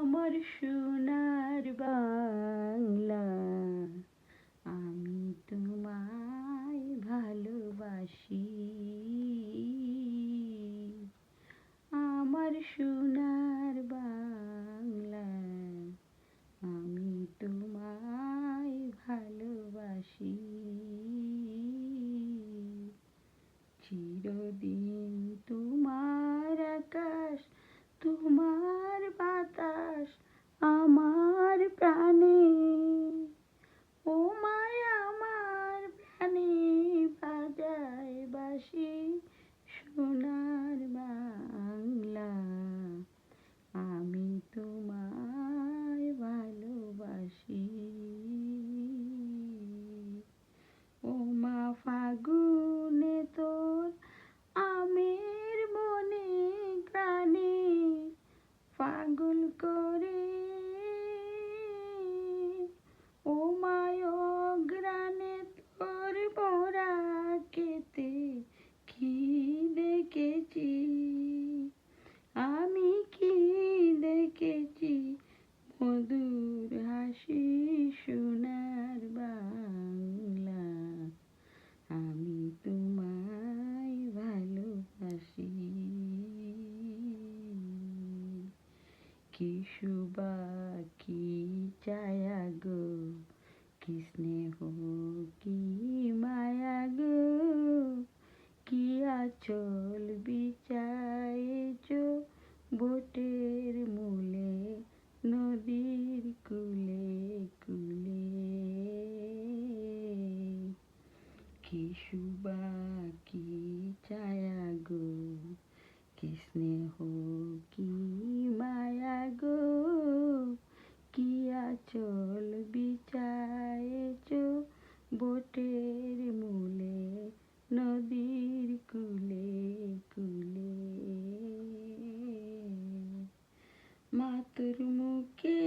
আমার সোনার বাংলা, আমি তোমায় ভালোবাসি। আমার সোনার বাংলা, আমি তোমায় ভালোবাসি। চিরদিন তোমার আকাশ, তোমার বাতাস আমার প্রাণে, ও মায়া আমার প্রাণে বাজায় বাঁশি। সোনার বাংলা, আমি তোমায় ভালোবাসি। ও মা ফাগুনে তোর আমের বনে গ্রানে পাগল করে, ও মায় গ্রানে তোর মোরা খেতে কি দেখেছি, আমি কি দেখেছি মধুর হাসি। সোনার বাংলা, আমি তোমায় ভালোবাসি। কি শোভা কি ছায়া গো, কি স্নেহ কি মায়া গো, কি আঁচল বিছায়েছ বটের মূলে, নদীর কূলে কূলে। কি শোভা কি ছায়া গো, কি স্নেহ কি মায়া গো, কি আঁচল বিছায়েছ বটের মূলে, নদীর কূলে কূলে। মা তোর মুখে